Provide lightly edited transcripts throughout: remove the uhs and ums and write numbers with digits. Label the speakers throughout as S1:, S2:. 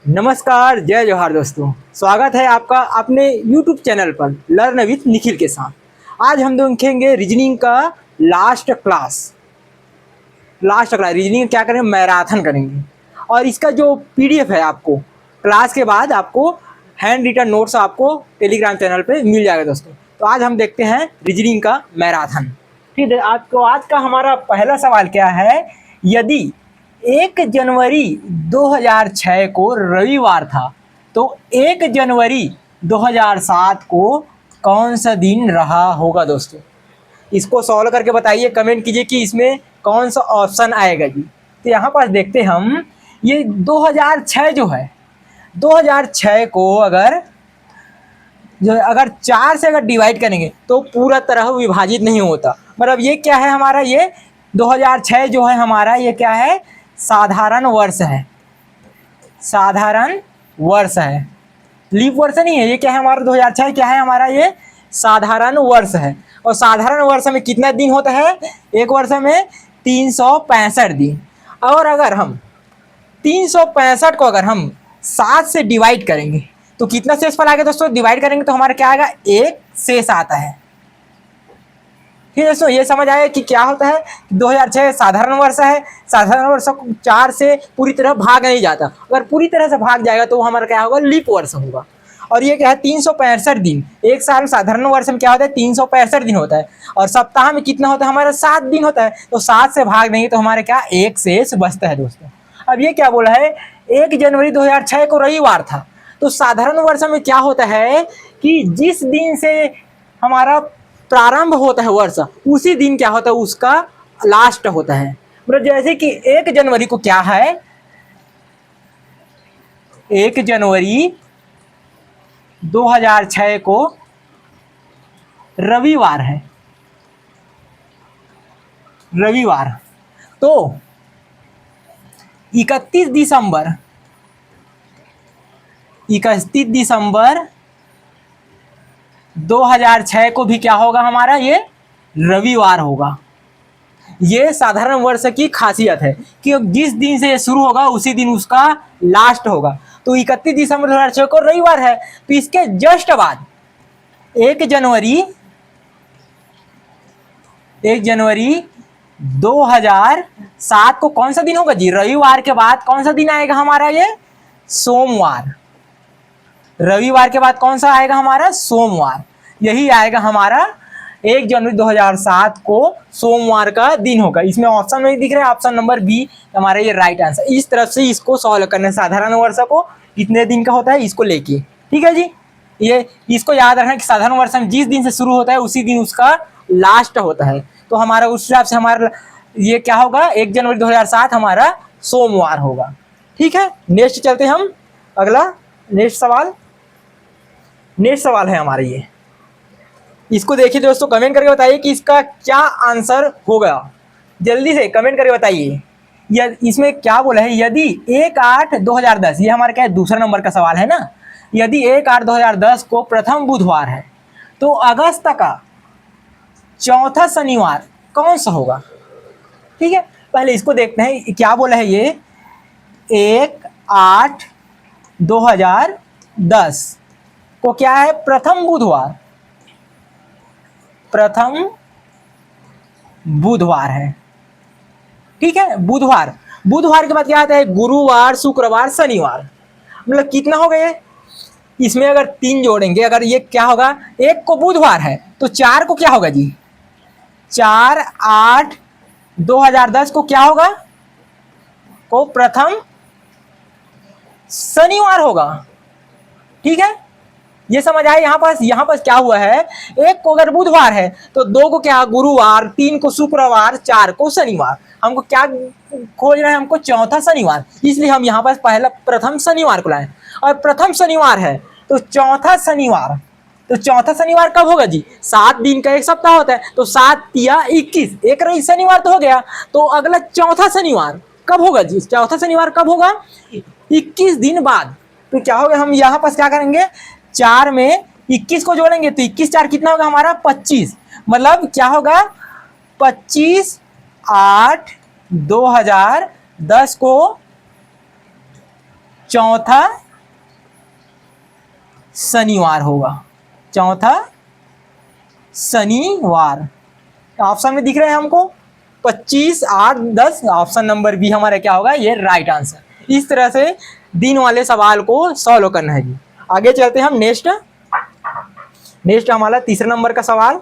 S1: नमस्कार, जय जोहार दोस्तों। स्वागत है आपका अपने YouTube चैनल पर लर्न विथ निखिल के साथ। आज हम देखेंगे रीजनिंग का लास्ट क्लास रीजनिंग क्या करेंगे, मैराथन करेंगे। और इसका जो PDF है आपको क्लास के बाद आपको हैंड रिटन नोट्स आपको टेलीग्राम चैनल पे मिल जाएगा दोस्तों। तो आज हम देखते हैं रीजनिंग का मैराथन। ठीक है, आज का हमारा पहला सवाल क्या है। यदि 1 जनवरी 2006 को रविवार था तो 1 जनवरी 2007 को कौन सा दिन रहा होगा दोस्तों। इसको सॉल्व करके बताइए, कमेंट कीजिए कि इसमें कौन सा ऑप्शन आएगा जी। तो यहाँ पर देखते हम, ये 2006 जो है, 2006 को अगर 4 से अगर डिवाइड करेंगे तो पूरा तरह विभाजित नहीं होता। मतलब ये क्या है हमारा, ये 2006 जो है हमारा, ये क्या है, साधारण वर्ष है। साधारण वर्ष है, लीप वर्ष नहीं है। ये क्या है हमारा 2006 क्या है हमारा, ये साधारण वर्ष है। और साधारण वर्ष में कितना दिन होता है, एक वर्ष में 365 दिन। और अगर हम 365 को अगर हम 7 से डिवाइड करेंगे तो कितना शेषफल आएगा दोस्तों। डिवाइड करेंगे तो हमारा क्या आएगा, 1 शेष आता है। ठीक है दोस्तों, ये समझ आया कि क्या होता है। 2006 साधारण वर्ष है। साधारण वर्ष को 4 से पूरी तरह भाग नहीं जाता। अगर पूरी तरह से भाग जाएगा तो हमारा क्या होगा, लीप वर्ष होगा। और ये क्या है, 365 दिन। एक साल में साधारण वर्ष में क्या होता है, 365 दिन होता है। और सप्ताह में कितना होता है हमारा, 7 दिन होता है। तो 7 से भाग देंगे तो हमारे क्या, 1 शेष बचता है दोस्तों। अब ये क्या बोला है, 1 जनवरी 2006 को रविवार था। तो साधारण वर्ष में क्या होता है कि जिस दिन से हमारा प्रारंभ होता है वर्ष, उसी दिन क्या होता है, उसका लास्ट होता है। मतलब जैसे कि 1 जनवरी को क्या है, 1 जनवरी 2006 को रविवार है। रविवार तो 31 दिसंबर 2006 को भी क्या होगा हमारा, ये रविवार होगा। ये साधारण वर्ष की खासियत है कि जिस दिन से ये शुरू होगा उसी दिन उसका लास्ट होगा। तो 31 दिसंबर 2006 को रविवार है। तो इसके जस्ट बाद 1 जनवरी 2007 को कौन सा दिन होगा जी, रविवार के बाद कौन सा दिन आएगा हमारा, ये सोमवार। रविवार के बाद कौन सा आएगा हमारा, सोमवार। यही आएगा हमारा 1 जनवरी 2007 को सोमवार का दिन होगा। इसमें ऑप्शन नहीं दिख रहा है, ऑप्शन नंबर बी हमारा ये राइट आंसर। इस तरफ से इसको सॉल्व करना है। साधारण वर्ष को कितने दिन का होता है इसको लेके, ठीक है जी। ये इसको याद रखना कि साधारण वर्ष में जिस दिन से शुरू होता है उसी दिन उसका लास्ट होता है। तो हमारा उस हिसाब से हमारा ये क्या होगा, 1 जनवरी 2007 हमारा सोमवार होगा। ठीक है, नेक्स्ट चलते हम अगला। नेक्स्ट सवाल है हमारा ये। इसको देखिए दोस्तों, कमेंट करके बताइए कि इसका क्या आंसर होगा। जल्दी से कमेंट करके बताइए। इसमें क्या बोला है, यदि 1/8/2010, ये हमारा क्या है, दूसरा नंबर का सवाल है ना। यदि 1/8/2010 को प्रथम बुधवार है तो अगस्त का चौथा शनिवार कौन सा होगा। ठीक है, पहले इसको देखते हैं क्या बोला है ये। 1/8/2010 को क्या है, प्रथम बुधवार है। ठीक है, बुधवार के बाद क्या आता है, गुरुवार, शुक्रवार, शनिवार। मतलब कितना हो गए, इसमें अगर 3 जोड़ेंगे, अगर ये क्या होगा, 1 को बुधवार है तो 4 को क्या होगा जी, 4/8/2010 को क्या होगा, को प्रथम शनिवार होगा। ठीक है, ये समझ आए। यहाँ पर क्या हुआ है, 1 को अगर बुधवार है तो 2 को क्या, गुरुवार, 3 को शुक्रवार, 4 को शनिवार। हमको क्या खोज रहे हैं, हमको चौथा शनिवार। इसलिए हम यहाँ पर पहला प्रथम शनिवार को लाए। और प्रथम शनिवार है तो चौथा शनिवार कब होगा जी, 7 दिन का एक सप्ताह होता है। तो 7 या 21, एक रही शनिवार तो हो गया। तो अगला चौथा शनिवार कब होगा जी, चौथा शनिवार कब होगा, 21 दिन बाद। तो क्या होगा, हम यहाँ पर क्या करेंगे, 4 में 21 को जोड़ेंगे तो 21 4 कितना होगा हमारा, 25। मतलब क्या होगा, 25/8/2010 को चौथा शनिवार होगा, चौथा शनिवार। ऑप्शन में दिख रहे हैं हमको 25, 8, 10। ऑप्शन नंबर बी हमारा क्या होगा, ये राइट आंसर। इस तरह से दिन वाले सवाल को सॉल्व करना है जी। आगे चलते हैं हम नेक्स्ट हमारा तीसरा नंबर का सवाल।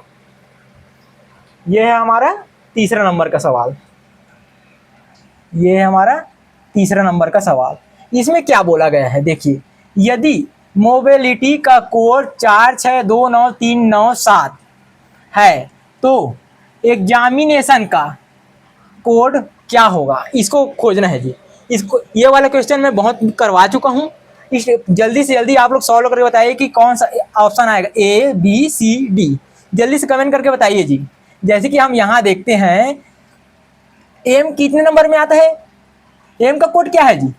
S1: ये है हमारा तीसरा नंबर का सवाल, ये है हमारा तीसरा नंबर का सवाल। इसमें क्या बोला गया है, देखिए, यदि मोबिलिटी का कोड 462939 है तो एग्जामिनेशन का कोड क्या होगा, इसको खोजना है जी। इसको, ये वाला क्वेश्चन मैं बहुत करवा चुका हूँ। इस जल्दी से जल्दी आप लोग सॉल्व करके बताइए कि कौन सा ऑप्शन आएगा, ए बी सी डी। जल्दी से कमेंट करके बताइए जी। जैसे कि हम यहाँ देखते हैं एम कितने नंबर में आता है, एम का कोड क्या है जी,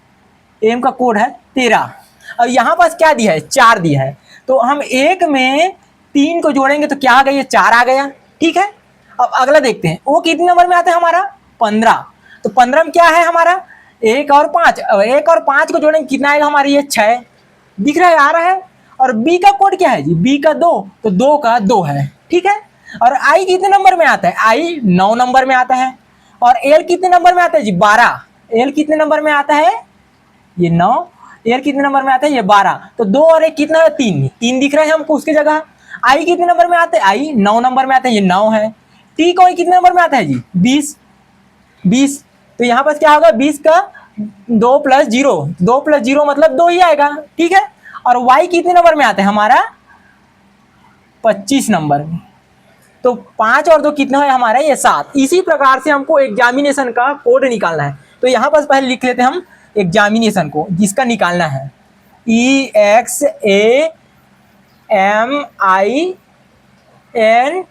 S1: एम का कोड है 13। और यहाँ पास क्या दिया है, 4 दिया है। तो हम एक में 3 को जोड़ेंगे तो क्या आ गया, 4 आ गया। ठीक है, अब अगला देखते हैं, वो कितने नंबर में आता है हमारा, 15। तो 15 में क्या है हमारा, 1 और 5। अब 1 और 5 को जोड़ेंगे कितना आएगा हमारा, ये 6 दिख रहा है, आ रहा है। और बी का कोड क्या है जी, बी का 2, तो 2 का 2 है। ठीक है, और आई कितने नंबर में आता है, आई 9 नंबर में आता है। और एल कितने नंबर में आता है जी, 12। एल कितने नंबर में आता है, ये 9। एल कितने नंबर में आता है, ये 12। तो 2 और 1 कितना है, 3। 3 दिख रहा है हमको उसकी जगह। आई कितने नंबर में आते हैं, आई 9 नंबर में आते हैं, ये 9 है। टी कोई कितने नंबर में आता है जी, 20। तो यहाँ पर क्या होगा, 20 का 2 + 0, 2 + 0 मतलब 2 ही आएगा। ठीक है, और वाई कितने नंबर में आता है हमारा, 25 नंबर में। तो 5 और 2 कितना है हमारा, ये 7। इसी प्रकार से हमको एग्जामिनेशन का कोड निकालना है। तो यहाँ पर पहले लिख लेते हैं हम एग्जामिनेशन को, जिसका निकालना है EXAMINATION।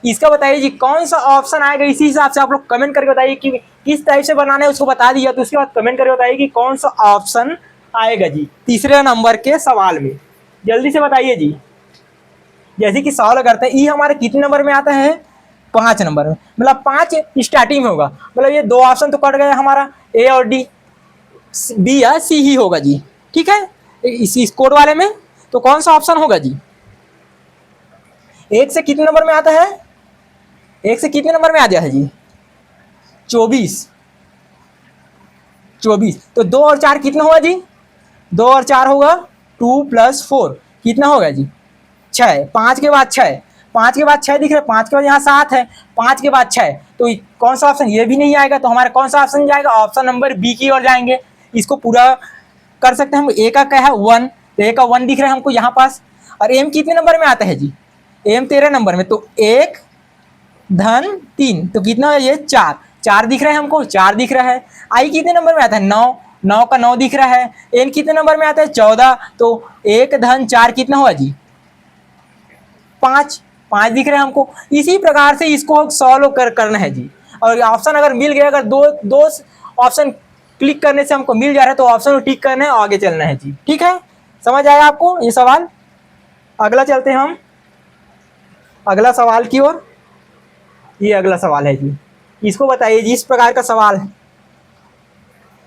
S1: इसका बताइए जी कौन सा ऑप्शन आएगा। इसी हिसाब से आप लोग कमेंट करके बताइए कि किस टाइप से बनाना है, उसको बता दिया। तो उसके बाद कमेंट करके बताइए कि कौन सा ऑप्शन आएगा जी तीसरे नंबर के सवाल में। जल्दी से बताइए जी। जैसे कि सवाल करते हैं, ई हमारे कितने नंबर में आता है, 5 नंबर में। मतलब 5 स्टार्टिंग में होगा, मतलब ये 2 ऑप्शन तो कट गया हमारा, ए और डी। बी या सी ही होगा जी। ठीक है, इस कोड वाले में तो कौन सा ऑप्शन होगा जी, 1 से कितने नंबर में आता है, 1 से कितने नंबर में आ जाए जी, 24। तो 2 और 4 कितना होगा जी, 2 और 4 होगा 2 + 4 कितना होगा जी, 6। 5 के बाद 6, 5 के बाद 6 दिख रहा है, 5 के बाद यहाँ 7 है, 5 के बाद 6। तो कौन सा ऑप्शन, ये भी नहीं आएगा। तो हमारा कौन सा ऑप्शन जाएगा, ऑप्शन नंबर बी की ओर जाएंगे। इसको पूरा कर सकते हैं हम। ए का क्या है, 1, तो ए का 1 दिख रहा है हमको यहाँ पास। और एम कितने नंबर में आता है जी, एम 13 नंबर में। तो 1 धन 3 तो कितना है, ये 4 दिख रहा है हमको, 4 दिख रहा है। आई कितने नंबर में आता है, 9 का 9 दिख रहा है। एन कितने नंबर में आता है, 14। तो 1 धन 4 कितना हुआ जी, 5 दिख रहे हैं हमको। इसी प्रकार से इसको सॉल्व करना है जी। और ऑप्शन अगर मिल गया, अगर दो ऑप्शन क्लिक करने से हमको मिल जा रहा है तो ऑप्शन को टिक करना है और आगे चलना है जी। ठीक है, समझ आया आपको ये सवाल। अगला चलते हैं हम अगला सवाल की ओर। ये अगला सवाल है जी, इसको बताइए जी। इस प्रकार का सवाल है,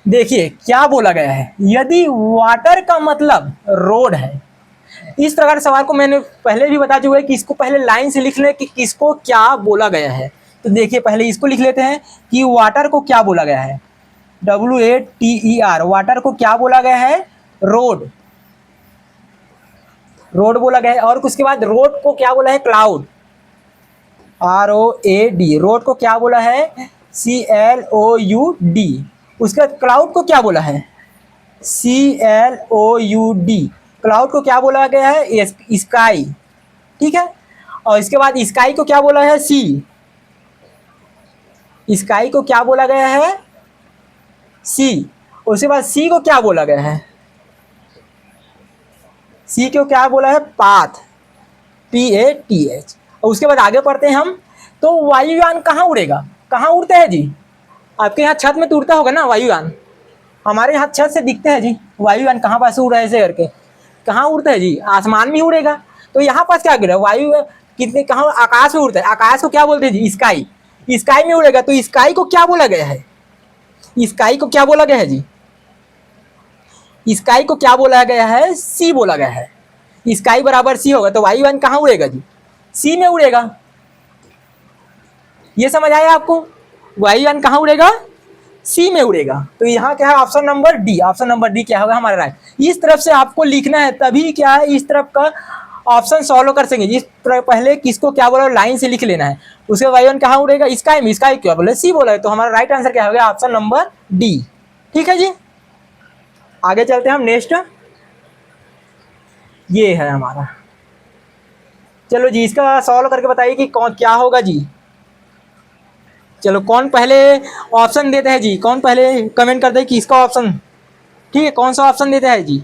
S1: देखिए क्या बोला गया है, यदि वाटर का मतलब रोड है। इस प्रकार सवाल को मैंने पहले भी बता चुका है कि इसको पहले लाइन से लिख लें कि किसको क्या बोला गया है। तो देखिए पहले इसको लिख लेते हैं कि वाटर को क्या बोला गया है, WATER। वाटर को क्या बोला गया है, रोड बोला गया है। और उसके बाद रोड को क्या बोला है, क्लाउड, ROAD। रोड को क्या बोला है, CLOUD। उसके बाद क्लाउड को क्या बोला है, CLOUD। क्लाउड को क्या बोला गया है, स्काई। ठीक है, और इसके बाद स्काई को क्या बोला है, सी। स्काई को क्या बोला गया है, सी। उसके बाद सी को क्या बोला गया है, सी को क्या बोला है, पाथ, PATH। और उसके बाद आगे पढ़ते हैं हम। तो वायुयान कहाँ उड़ेगा, कहाँ उड़ते हैं जी, आपके यहाँ छत में तो उड़ता होगा ना वायुयान। हमारे यहाँ छत से दिखते हैं जी वायुयान, कहाँ पास उड़ रहा है ऐसे करके, कहाँ उड़ता है जी, आसमान में उड़ेगा। तो यहाँ पास क्या गिरा, वायु कितने, कहाँ, आकाश में उड़ता है। आकाश को क्या बोलते हैं जी, स्काई। स्काई में उड़ेगा, तो स्काई को क्या बोला गया है? स्काई को क्या बोला गया है जी? स्काई को क्या बोला गया है? सी बोला गया है। स्काई बराबर सी होगा, तो y1 कहाँ उड़ेगा जी? सी में उड़ेगा। ये समझ आया आपको? y1 कहाँ उड़ेगा? सी में उड़ेगा। तो यहाँ क्या है? Option number D. Option number D क्या होगा हमारा राइट। इस तरफ से आपको लिखना है, तभी क्या है इस तरफ का ऑप्शन सॉल्व कर सकेंगे। इस पहले किसको क्या बोला लाइन से लिख लेना है। उसके y1 कहाँ उड़ेगा? स्काई में। स्काई क्या बोले? सी बोला है, तो हमारा राइट आंसर क्या होगा? Option number D. ठीक है जी, आगे चलते हैं हम नेक्स्ट। ये है हमारा, चलो जी इसका सॉल्व करके बताइए कि कौन क्या होगा जी। चलो कौन पहले ऑप्शन देता है जी? कौन पहले कमेंट कर दे कि इसका ऑप्शन, ठीक है, कौन सा ऑप्शन देता है जी?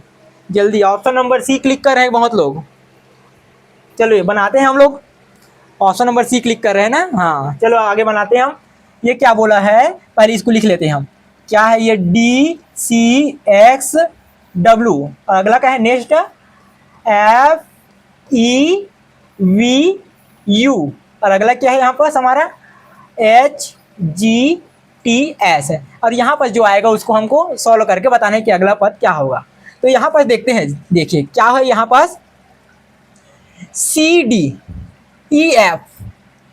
S1: जल्दी ऑप्शन नंबर सी क्लिक कर रहे हैं बहुत लोग। चलो ये बनाते हैं हम लोग। ऑप्शन नंबर सी क्लिक कर रहे हैं ना? हाँ चलो आगे बनाते हैं हम। ये क्या बोला है पहले इसको लिख लेते हैं हम। क्या है ये? डी सी एक्स डब्ल्यू, और अगला क्या है next? F E V you, और अगला क्या है यहाँ पास हमारा? एच जी टी एस है। और यहाँ पर जो आएगा उसको हमको सॉल्व करके बताना है कि अगला पद क्या होगा। तो यहाँ पर देखते हैं, देखिए क्या है यहाँ पास? C D E F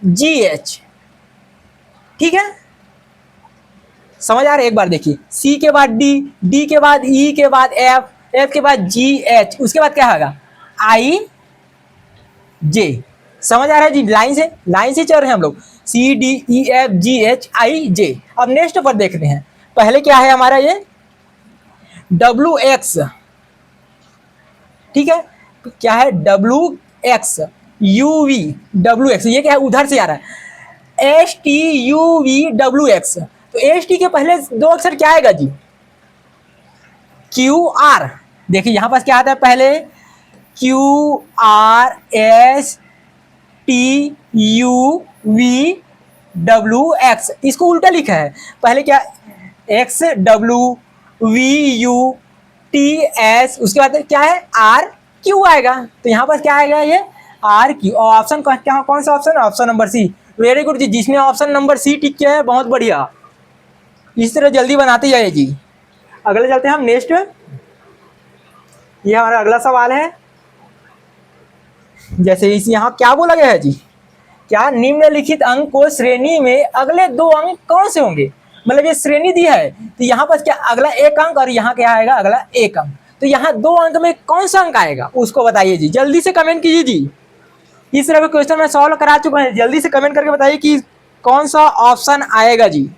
S1: G H, ठीक है, समझ आ रहा है? एक बार देखिए, सी के बाद डी, डी के बाद ई के बाद एफ, एफ के बाद जी एच, उसके बाद क्या होगा? आई जे। समझ आ रहा है जी? लाइन से चल रहे हैं हम लोग। C D E F G H I J. अब नेक्स्ट पर देखते हैं। पहले क्या है हमारा? ये डब्ल्यू एक्स, ठीक है, क्या है? W x you V W x, ये क्या है? उधर से आ रहा है। S T U V W x, तो एस टी के पहले दो अक्षर क्या आएगा जी? Q R. देखिए यहां पास क्या आता है पहले? Q R S T U V W x, इसको उल्टा लिखा है। पहले क्या? X W we U T S, उसके बाद क्या है? आर क्यू आएगा। तो यहाँ पर क्या आएगा? ये आर क्यू। और ऑप्शन क्या, कौन सा option? Option number C. Very good जी, जिसने ऑप्शन नंबर सी टिक किया है बहुत बढ़िया। इस तरह जल्दी बनाते जाइए जी। अगले चलते हैं हम नेक्स्ट। ये हमारा अगला सवाल है। जैसे इस यहाँ क्या बोला गया है जी? क्या निम्नलिखित अंक को श्रेणी में अगले दो अंक कौन से होंगे? मतलब ये श्रेणी दी है, तो यहाँ पर क्या अगला एक अंक और यहाँ क्या आएगा? अगला एक अंक। तो यहाँ दो अंक में कौन सा अंक आएगा उसको बताइए जी। जल्दी से कमेंट कीजिए जी। इस तरह के क्वेश्चन मैं सॉल्व करा चुका हूँ, जल्दी से कमेंट करके बताइए कि कौन सा ऑप्शन आएगा जी।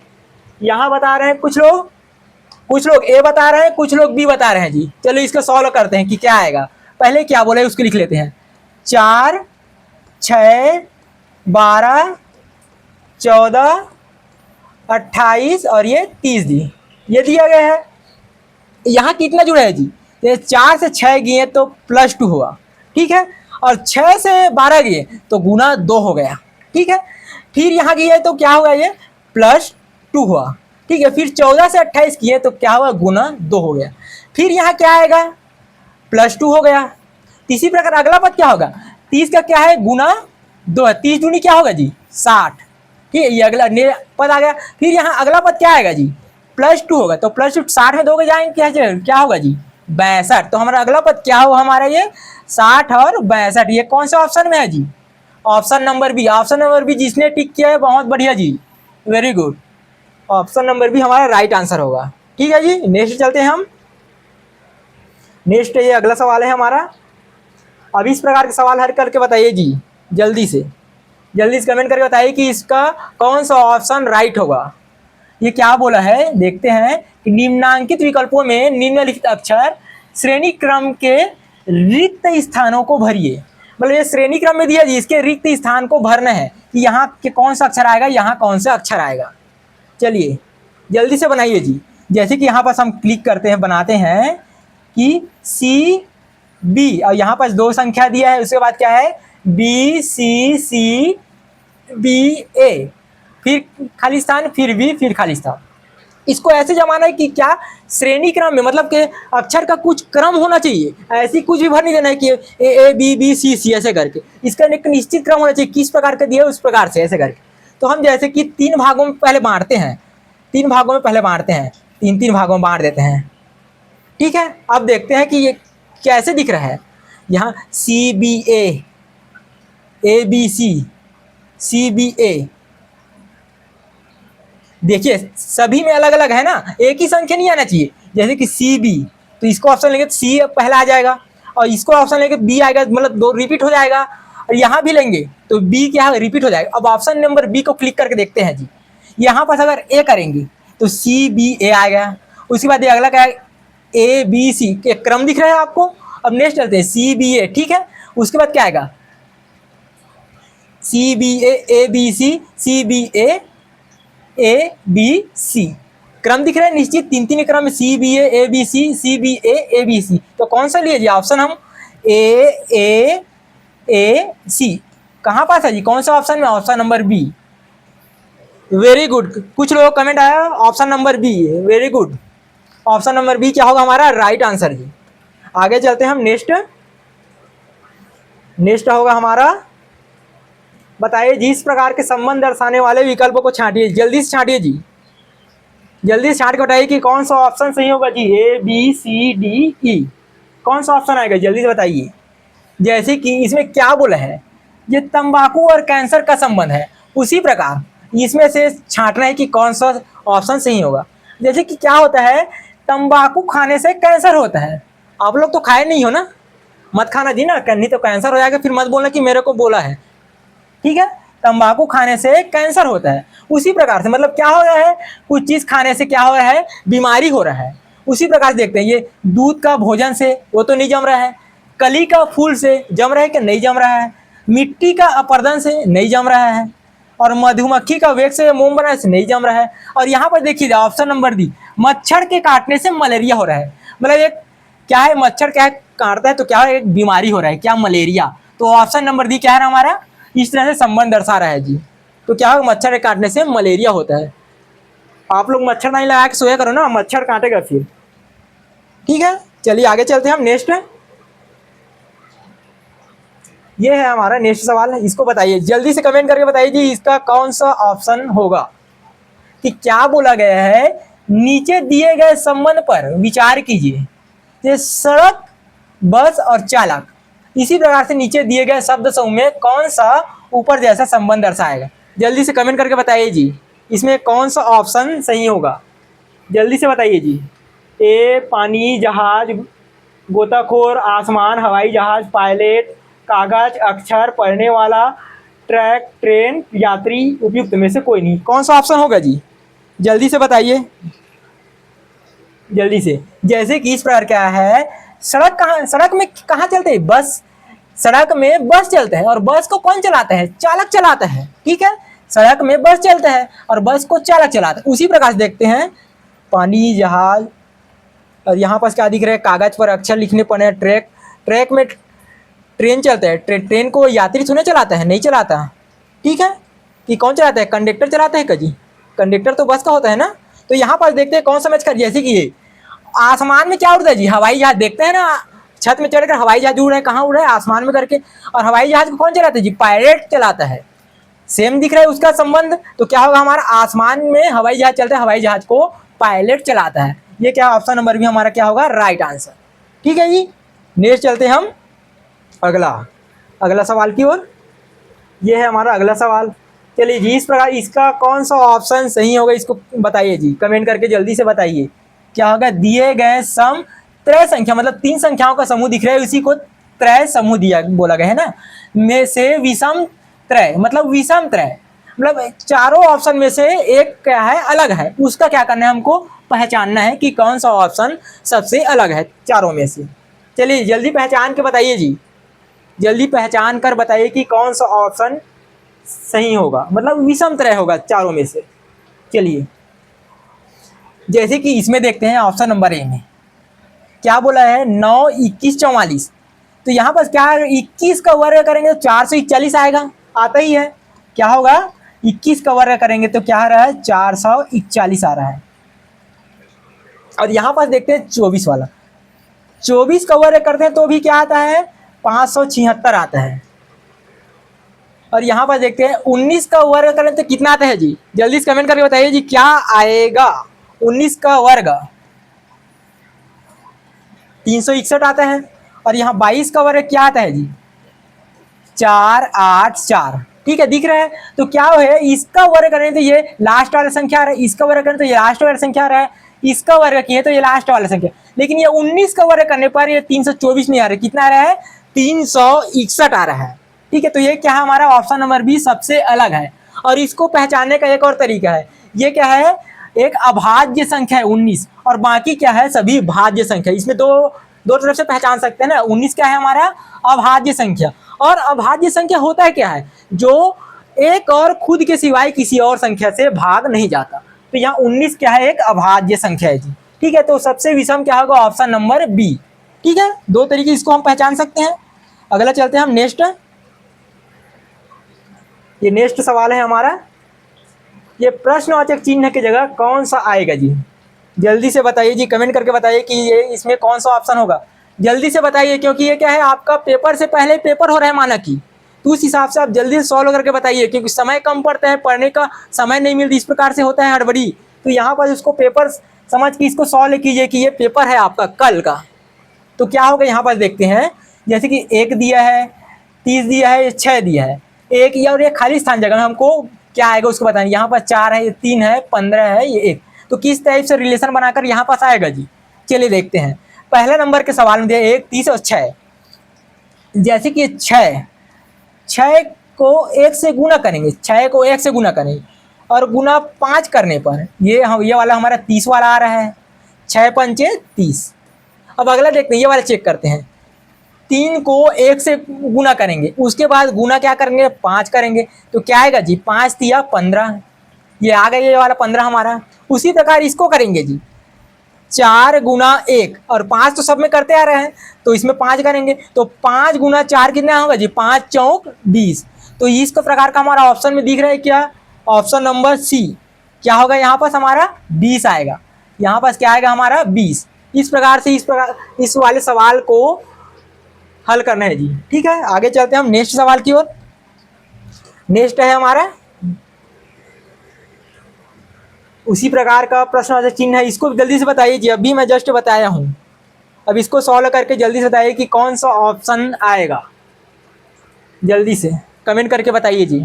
S1: यहाँ बता रहे हैं कुछ लोग ए बता रहे हैं, कुछ लोग बी बता रहे हैं जी। चलो इसको सॉल्व करते हैं कि क्या आएगा। पहले क्या बोले उसको लिख लेते हैं। 4 6 12 14 28 और ये 30 दी, ये दिया गया है। यहाँ कितना जुड़ा है जी? ये 4 से 6 गए तो +2 हुआ, ठीक है, और 6 से 12 गए तो गुना 2 हो गया, ठीक है। फिर यहाँ गए तो क्या होगा? ये +2 हुआ, ठीक है। फिर 14 से 28 किए तो क्या हुआ? गुना 2 हो गया। फिर यहाँ क्या आएगा? +2 हो गया। इसी प्रकार अगला पद क्या होगा? 30 का क्या है? गुना 2 है। 30 दूनी क्या होगा जी? 60, ठीक है, ये अगला पद आ गया। फिर यहाँ अगला पद क्या आएगा जी? +2 होगा, तो +2 60 में 2 के जाएंगे क्या होगा जी? 62। तो हमारा अगला पद क्या होगा हमारा? ये 60 और 62। ये कौन सा ऑप्शन में है जी? Option number B. Option number B जिसने टिक किया है बहुत बढ़िया जी, very good. Option number B हमारा राइट आंसर होगा, ठीक है जी। नेक्स्ट चलते हैं हम। नेक्स्ट ये अगला सवाल है हमारा। अब इस प्रकार के सवाल हल करके बताइए जी, जल्दी से कमेंट करके बताइए कि इसका कौन सा ऑप्शन राइट होगा। ये क्या बोला है देखते हैं कि निम्नांकित विकल्पों में निम्नलिखित अक्षर श्रेणी क्रम के रिक्त स्थानों को भरिए। मतलब ये श्रेणी क्रम में दिया जी, इसके रिक्त स्थान को भरना है कि यहाँ के कौन सा अक्षर आएगा, यहाँ कौन सा अक्षर आएगा। चलिए जल्दी से बनाइए जी। जैसे कि यहाँ पर हम क्लिक करते हैं, बनाते हैं कि सी बी, और यहाँ पर 2 संख्या दिया है, उसके बाद क्या है? बी सी सी बी ए, फिर खाली स्थान, फिर बी, फिर खाली स्थान। इसको ऐसे जमाना है कि क्या श्रेणी क्रम में, मतलब कि अक्षर का कुछ क्रम होना चाहिए। ऐसी कुछ भी भर नहीं देना है कि ए बी बी सी सी ऐसे करके। इसका एक निश्चित क्रम होना चाहिए, किस प्रकार का दिया है उस प्रकार से ऐसे करके। तो हम जैसे कि 3 भागों में पहले बांटते हैं, 3 भागों में पहले बांटते हैं, 3-3 भागों में बांट देते हैं। ठीक है, अब देखते हैं कि ये कैसे दिख रहा है। यहाँ CBA, ABC, CBA, देखिए सभी में अलग अलग है ना, एक ही संख्या नहीं आना चाहिए। जैसे कि CB, तो इसको ऑप्शन लेंगे तो C पहला आ जाएगा, और इसको ऑप्शन लेंगे B आएगा, मतलब 2 रिपीट हो जाएगा। और यहाँ भी लेंगे तो B क्या रिपीट हो जाएगा। अब ऑप्शन नंबर B को क्लिक करके देखते हैं जी। यहाँ पर अगर A करेंगे तो CBA आएगा। उसके बाद ये अगला क्या है, ABC के क्रम दिख रहा है आपको। अब नेक्स्ट चलते हैं CBA, ठीक है। उसके बाद क्या आएगा, CBA, ABC, CBA, ABC, क्रम दिख रहा है निश्चित, 3-3 क्रम में CBA, ABC, CBA, ABC। तो कौन सा लिए जी ऑप्शन हम AAC। कहाँ पास है जी, कौन सा ऑप्शन में, option number B। Very good, कुछ लोग कमेंट आया option number B, very good. Option number B क्या होगा हमारा राइट आंसर जी। आगे चलते हैं हम नेक्स्ट होगा हमारा, बताइए जी इस प्रकार के संबंध दर्शाने वाले विकल्पों को छांटिए। जल्दी से छांटिए जी, जल्दी से छांट के बताइए कि कौन सा ऑप्शन सही होगा जी। ABCDE, कौन सा ऑप्शन आएगा जल्दी से बताइए। जैसे कि इसमें क्या बोला है, ये तंबाकू और कैंसर का संबंध है, उसी प्रकार इसमें से छांटना है कि कौन सा ऑप्शन सही होगा। जैसे कि क्या होता है, तंबाकू खाने से कैंसर होता है। आप लोग तो खाए नहीं हो ना, मत खाना जी ना, नहीं तो कैंसर हो जाएगा, फिर मत बोलना कि मेरे को बोला है। ठीक है, तंबाकू खाने से कैंसर होता है। उसी प्रकार से मतलब क्या हो रहा है, कुछ चीज खाने से क्या हो रहा है, बीमारी हो रहा है। उसी प्रकार से देखते हैं, ये दूध का भोजन से वो तो नहीं जम रहा है, कली का फूल से जम रहा है कि नहीं जम रहा है, मिट्टी का अपर्दन से नहीं जम रहा है, और मधुमक्खी का वेग से मोम बनाने से नहीं जम रहा है। और यहाँ पर देखिए ऑप्शन नंबर D, मच्छर के काटने से मलेरिया हो रहा है। मतलब एक क्या है, मच्छर क्या है काटता है तो क्या है, एक बीमारी हो रहा है, क्या मलेरिया। तो ऑप्शन नंबर D क्या है हमारा, इस तरह से संबंध दर्शा रहा है जी। तो क्या होगा, मच्छर के काटने से मलेरिया होता है। आप लोग मच्छरदानी लगा के सोया करो ना, मच्छर काटेगा फिर। ठीक है, चलिए आगे चलते हैं हम नेक्स्ट। ये है हमारा नेक्स्ट सवाल, इसको बताइए जल्दी से कमेंट करके बताइए जी इसका कौन सा ऑप्शन होगा। कि क्या बोला गया है, नीचे दिए गए संबंध पर विचार कीजिए। ये सड़क, बस और चालक, इसी प्रकार से नीचे दिए गए शब्द समूह में कौन सा ऊपर जैसा संबंध दर्शाएगा। जल्दी से कमेंट करके बताइए जी इसमें कौन सा ऑप्शन सही होगा, जल्दी से बताइए जी। A पानी, जहाज, गोताखोर, आसमान, हवाई जहाज, पायलट, कागज, अक्षर, पढ़ने वाला, ट्रैक, ट्रेन, यात्री, उपयुक्त में से कोई नहीं। कौन सा ऑप्शन होगा जी, जल्दी से बताइए, जल्दी से। जैसे कि इस प्रकार क्या है, सड़क में कहाँ चलते हैं, बस। सड़क में बस चलते हैं और बस को कौन चलाता है, चालक चलाता है। ठीक है, सड़क में बस चलता है और बस को चालक चलाता है। उसी प्रकार से देखते हैं, पानी, जहाज, और यहाँ पर क्या दिख रहा है, कागज पर अक्षर लिखने पड़े, ट्रैक में ट्रेन चलता है, ट्रेन को यात्री थोड़े चलाता है, नहीं चलाता। ठीक है, कि कौन चलाता है, कंडक्टर चलाता है जी, कंडक्टर तो बस का होता है ना। तो यहाँ पर देखते हैं कौन सा मैच कर, जैसे कि ये आसमान में क्या उड़ता है जी, हवाई जहाज। देखते हैं ना, छत में चढ़कर हवाई जहाज उड़ रहा है, कहाँ उड़ रहा है, आसमान में करके। और हवाई जहाज को कौन चलाता है जी, पायलट चलाता है। सेम दिख रहा है उसका संबंध। तो क्या होगा हमारा, आसमान में हवाई जहाज चलता है, हवाई जहाज को पायलट चलाता है। ये क्या ऑप्शन नंबर भी हमारा क्या होगा, राइट आंसर। ठीक है जी, नेक्स्ट चलते हैं हम अगला सवाल की ओर। ये है हमारा अगला सवाल। चलिए जी, इस प्रकार इसका कौन सा ऑप्शन सही होगा इसको बताइए जी, कमेंट करके जल्दी से बताइए। क्या होगा, दिए गए सम त्रय संख्या, मतलब 3 संख्याओं का समूह दिख रहा है, उसी को त्रय समूह दिया बोला गया है ना, में से विषम त्रय, मतलब विषम त्रय, मतलब चारों ऑप्शन में से एक क्या है, अलग है। उसका क्या करना है, हमको पहचानना है कि कौन सा ऑप्शन सबसे अलग है चारों में से। चलिए जल्दी पहचान के बताइए जी, जल्दी पहचान कर बताइए कि कौन सा ऑप्शन सही होगा, मतलब विषम त्रय होगा चारों में से। चलिए जैसे कि इसमें देखते हैं ऑप्शन नंबर A में क्या बोला है, 9, 21, 44। तो यहाँ पर क्या है, 21 का वर्ग करेंगे तो 441 आएगा, आता ही है। क्या होगा, 21 का वर्ग करेंगे तो क्या आ रहा है, 441 आ रहा है। और यहाँ पर देखते हैं 24 वाला, 24 का वर्ग करते हैं तो भी क्या आता है, 576 आता है। और यहाँ पर देखते हैं 19 का वर्ग करें तो कितना आता है जी, जल्दी से कमेंट करके बताइए जी क्या आएगा। 19 का वर्ग 361 आता है। और यहाँ 22 का वर्ग क्या आता है जी, 484। ठीक है, दिख रहा है। तो क्या है, इसका वर्ग करें तो ये लास्ट वाला संख्या आ रहा है, इसका वर्ग करें तो ये लास्ट वाला संख्या आ रहा है, इसका वर्ग किए तो ये लास्ट वाला संख्या। लेकिन ये 19 का वर्ग करने पर ये 324 नहीं आ रहा है, कितना आ रहा है, 361 आ रहा है। ठीक है, तो ये क्या है, हमारा ऑप्शन नंबर बी सबसे अलग है। और इसको पहचानने का एक और तरीका है, ये क्या है, एक अभाज्य संख्या है 19 और बाकी क्या है, सभी भाज्य संख्या। इसमें दो तरफ से पहचान सकते हैं ना। 19 क्या है हमारा, अभाज्य संख्या। और अभाज्य संख्या होता है क्या है, जो एक और खुद के सिवाय किसी और संख्या से भाग नहीं जाता। तो यहाँ 19 क्या है, एक अभाज्य संख्या है जी। ठीक है, तो सबसे विषम क्या होगा, ऑप्शन नंबर बी। ठीक है, दो तरीके इसको हम पहचान सकते हैं। अगला चलते हैं हम नेक्स्ट। ये नेक्स्ट सवाल है हमारा, ये प्रश्नवाचक चिन्ह की जगह कौन सा आएगा जी, जल्दी से बताइए जी, कमेंट करके बताइए कि ये इसमें कौन सा ऑप्शन होगा। जल्दी से बताइए, क्योंकि ये क्या है, आपका पेपर से पहले पेपर हो रहा है माना कि, तो उस हिसाब से आप जल्दी से सॉल्व करके बताइए, क्योंकि समय कम पड़ता है, पढ़ने का समय नहीं मिलता, इस प्रकार से होता है हड़बड़ी। तो यहाँ पर उसको पेपर समझ के इसको सॉल्व कीजिए कि ये पेपर है आपका कल का। तो क्या होगा, यहाँ पर देखते हैं, जैसे कि 1 दिया है, 30 दिया है, 6 दिया है, एक या और ये खाली स्थान जगह में हमको क्या आएगा उसको बताएं। यहाँ पर 4 है, ये 3 है, 15 है, ये 1। तो किस टाइप से रिलेशन बनाकर यहाँ पास आएगा जी, चलिए देखते हैं। पहले नंबर के सवाल में दिया 1, 30 और 6। जैसे कि 6 को 1 से गुना करेंगे, 6 को 1 से गुना करेंगे और गुना 5 करने पर ये वाला हमारा 30 वाला आ रहा है, 6 पंचे 30। अब अगला देखते हैं, ये वाला चेक करते हैं। 3 को 1 से गुना करेंगे, उसके बाद गुना क्या करेंगे, 5 करेंगे, तो क्या आएगा जी, 5 तिया 15, ये आ गया ये वाला 15 हमारा। उसी प्रकार इसको करेंगे जी, 4 गुना 1 और 5 तो सब में करते आ रहे हैं, तो इसमें 5 करेंगे, तो 5 गुना 4 कितना होगा जी, 5 चौक 20। तो इस प्रकार का हमारा ऑप्शन में दिख रहा है क्या, ऑप्शन नंबर सी क्या होगा, यहाँ पास हमारा 20 आएगा। यहाँ पास क्या आएगा हमारा 20। इस प्रकार से इस वाले सवाल को हल करना है जी। ठीक है, आगे चलते हैं हम नेक्स्ट सवाल की ओर। नेक्स्ट है हमारा उसी प्रकार का प्रश्नवाचक चिन्ह है, इसको जल्दी से बताइए जी, अभी मैं जस्ट बताया हूं। अब इसको सॉल्व करके जल्दी से बताइए कि कौन सा ऑप्शन आएगा, जल्दी से कमेंट करके बताइए जी।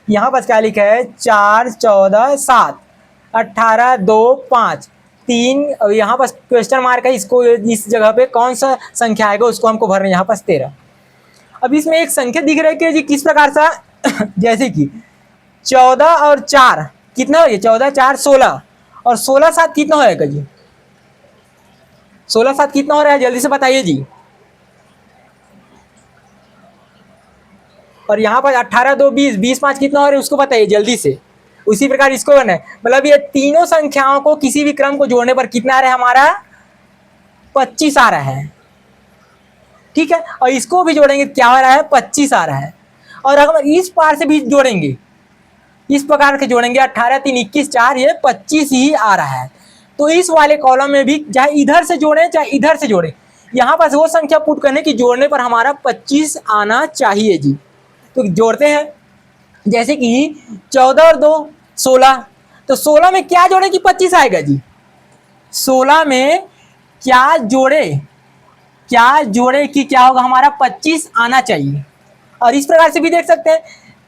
S1: यहाँ पर क्या लिखा है, 4, 14, 7, 18, 2, 5, 3 और यहाँ पर क्वेश्चन मार्क है, इसको इस जगह पे कौन सा संख्या आएगा उसको हमको भरना है। यहाँ पर 13। अब इसमें एक संख्या दिख रहा है कि जी किस प्रकार सा जैसे कि 14 और 4 कितना हो गया, 14, 4, 16 और 16, 7 कितना होएगा जी, 16, 7 कितना हो रहा है, जल्दी से बताइए जी। और यहाँ पर 18, 2, 20, 20, 5 कितना हो रहा है उसको बताइए जल्दी से। उसी प्रकार इसको करना है, मतलब ये तीनों संख्याओं को किसी भी क्रम को जोड़ने पर कितना आ रहा है हमारा, 25 आ रहा है। ठीक है, और इसको भी जोड़ेंगे क्या हो रहा है, 25 आ रहा है। और अगर इस पार से भी जोड़ेंगे, इस प्रकार के जोड़ेंगे, 18, 3, 21, 4, ये 25 ही आ रहा है। तो इस वाले कॉलम में भी चाहे इधर से जोड़ें चाहे इधर से जोड़ें, यहाँ पर वो संख्या पुट करने की जोड़ने पर हमारा 25 आना चाहिए जी। तो जोड़ते हैं, जैसे कि 14 और 2 16, तो 16 में क्या जोड़े कि 25 आएगा जी, 16 में क्या जोड़े कि क्या होगा हमारा 25 आना चाहिए। और इस प्रकार से भी देख सकते हैं,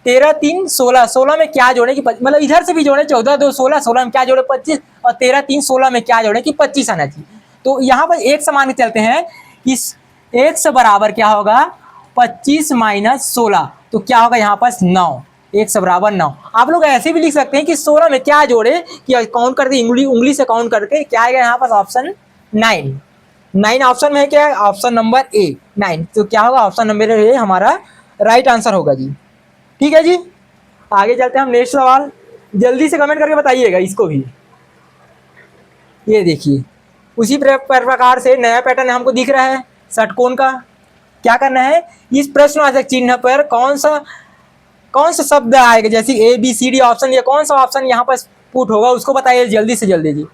S1: 13, 3, 16, 16 में क्या जोड़े कि मतलब इधर से भी जोड़े, 14, 2, 16, 16 में क्या जोड़े 25 और 13, 3, 16 में क्या जोड़े कि 25 आना चाहिए। तो यहाँ पर एक समान चलते हैं, इस एक से बराबर क्या होगा, 25 माइनस 16, तो क्या होगा यहाँ पर 9, एक से बराबर 9। आप लोग ऐसे भी लिख सकते हैं कि 16 में क्या जोड़े कि काउंट करके उंगली से काउंट करके क्या आएगा यहाँ पर ऑप्शन 9 ऑप्शन में है क्या, ऑप्शन नंबर ए 9। तो क्या होगा, ऑप्शन नंबर ए हमारा राइट आंसर होगा जी। ठीक है जी, आगे चलते हैं हम नेक्स्ट सवाल, जल्दी से कमेंट करके बताइएगा इसको भी। ये देखिए उसी प्रकार से नया पैटर्न हमको दिख रहा है षटकोण का। क्या करना है, इस प्रश्नवाचक चिन्ह पर कौन सा शब्द आएगा, जैसे A B C D option, या कौन सा ऑप्शन यहाँ पर पुट होगा उसको बताइए जल्दी से जल्दी जी।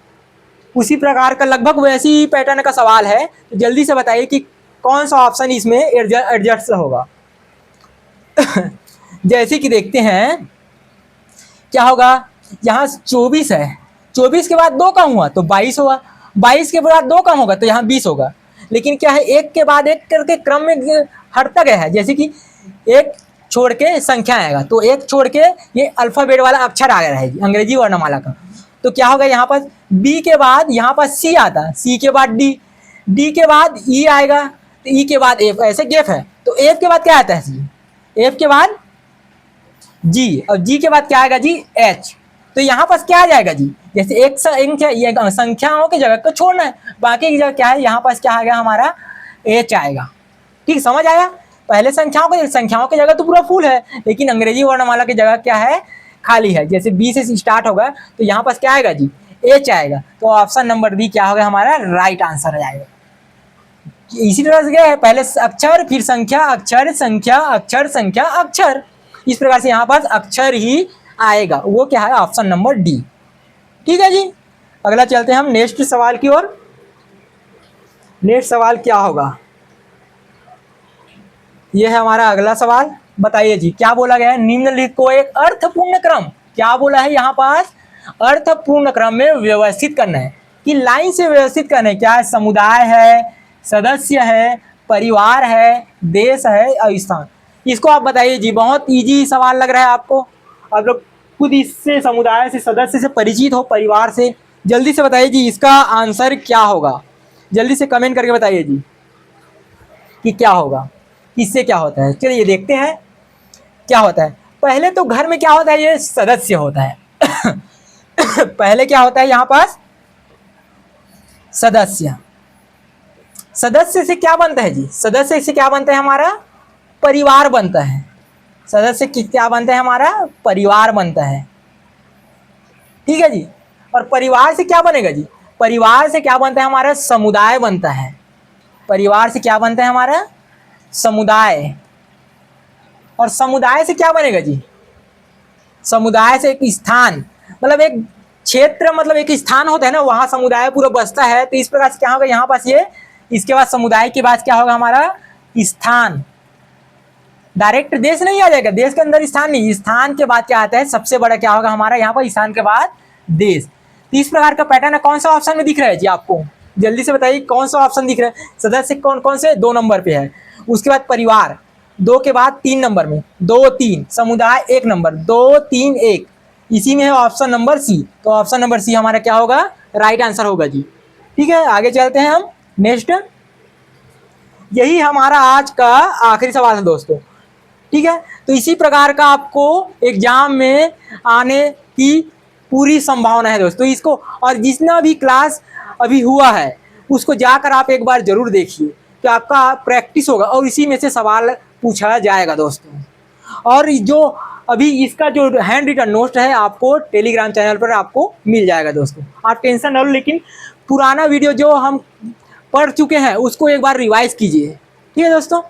S1: उसी प्रकार का लगभग वैसी ही पैटर्न का सवाल है, तो जल्दी से बताइए कि कौन सा ऑप्शन इसमें एडजस्ट होगा। जैसे कि देखते हैं क्या होगा, यहाँ 24 है, 24 के बाद 2 कम हुआ तो 22 होगा, 22 के बाद 2 कम होगा तो यहाँ 20 होगा। लेकिन क्या है, एक के बाद एक करके क्रम में हटता गया है। जैसे कि एक छोड़ के संख्या आएगा तो एक छोड़ के ये अल्फ़ाबेट वाला अक्षर आ गया है अंग्रेजी वर्णमाला का। तो क्या होगा, यहाँ पर बी के बाद यहाँ पर सी आता है, सी के बाद डी, डी के बाद ई आएगा, तो ई के बाद एफ, ऐसे गैप है। तो एफ के बाद क्या आता है सी, एफ के बाद जी, और जी के बाद क्या आएगा जी, एच। तो यहाँ पास क्या आ जाएगा जी, जैसे एक संख्याओं की जगह को छोड़ना है, बाकी की जगह क्या है, यहाँ पास क्या आ गया हमारा एच आएगा। ठीक, समझ आया। पहले संख्याओं की जगह तो पूरा फुल है, लेकिन अंग्रेजी वर्णमाला की जगह क्या है, खाली है। जैसे बी से स्टार्ट होगा तो यहाँ पास क्या आएगा जी, एच आएगा। तो ऑप्शन नंबर बी क्या होगा हमारा राइट आंसर आ जाएगा। इसी तरह से क्या है, पहले अक्षर फिर संख्या, अक्षर संख्या, अक्षर संख्या, अक्षर, इस प्रकार से यहाँ पास अक्षर ही आएगा। वो क्या है, ऑप्शन नंबर डी। ठीक है जी, अगला चलते हैं हम नेक्स्ट सवाल की ओर। नेक्स्ट सवाल क्या होगा, ये है हमारा अगला सवाल। बताइए जी क्या बोला गया है, निम्नलिखित को एक अर्थपूर्ण क्रम, क्या बोला है यहाँ पास, अर्थपूर्ण क्रम में व्यवस्थित करना है कि लाइन से व्यवस्थित करना है। क्या है, समुदाय है, सदस्य है, परिवार है, देश है और स्थान। इसको आप बताइए जी, बहुत इजी सवाल लग रहा है आपको, आप लोग खुद इससे समुदाय से, सदस्य से परिचित हो, परिवार से। जल्दी से बताइए जी इसका आंसर क्या होगा, जल्दी से कमेंट करके बताइए जी कि क्या होगा, इससे क्या होता है। चलिए देखते हैं क्या होता है। पहले तो घर में क्या होता है, ये सदस्य होता है पहले क्या होता है यहाँ पास, सदस्य। सदस्य से क्या बनता है जी, सदस्य से क्या बनता है हमारा, परिवार बनता है। सदस्य क्या बनता है हमारा, परिवार बनता है। ठीक है जी, और परिवार से क्या बनेगा जी, परिवार से क्या बनता है हमारा, समुदाय बनता है। परिवार से क्या बनता है हमारा, समुदाय। और समुदाय से क्या बनेगा जी, समुदाय से एक स्थान, मतलब एक क्षेत्र, मतलब एक स्थान होता है ना, वहाँ समुदाय पूरा बसता है। तो इस प्रकार से क्या होगा यहाँ पास, ये इसके बाद समुदाय के बाद क्या होगा हमारा, स्थान। डायरेक्ट देश नहीं आ जाएगा, देश के अंदर स्थान नहीं, स्थान के बाद क्या आता है, सबसे बड़ा क्या होगा हमारा यहाँ पर, स्थान के बाद देश। तो इस प्रकार का पैटर्न है। कौन सा ऑप्शन में दिख रहा है जी आपको, जल्दी से बताइए कौन सा ऑप्शन दिख रहा है। सदस्य कौन कौन से, 2 नंबर पे है, उसके बाद परिवार 2 के बाद 3 नंबर में, 2 3, समुदाय 1 नंबर, 2 3 1, इसी में है ऑप्शन नंबर सी। तो ऑप्शन नंबर सी हमारा क्या होगा, राइट आंसर होगा जी। ठीक है, आगे चलते हैं हम नेक्स्ट। यही हमारा आज का आखिरी सवाल है दोस्तों। ठीक है, तो इसी प्रकार का आपको एग्जाम में आने की पूरी संभावना है दोस्तों। इसको और जितना भी क्लास अभी हुआ है उसको जाकर आप एक बार जरूर देखिए, तो आपका प्रैक्टिस होगा और इसी में से सवाल पूछा जाएगा दोस्तों। और जो अभी इसका जो हैंड रिटन नोट है आपको टेलीग्राम चैनल पर आपको मिल जाएगा दोस्तों, आप टेंशन न लो। लेकिन पुराना वीडियो जो हम पढ़ चुके हैं उसको एक बार रिवाइज कीजिए। ठीक है दोस्तों।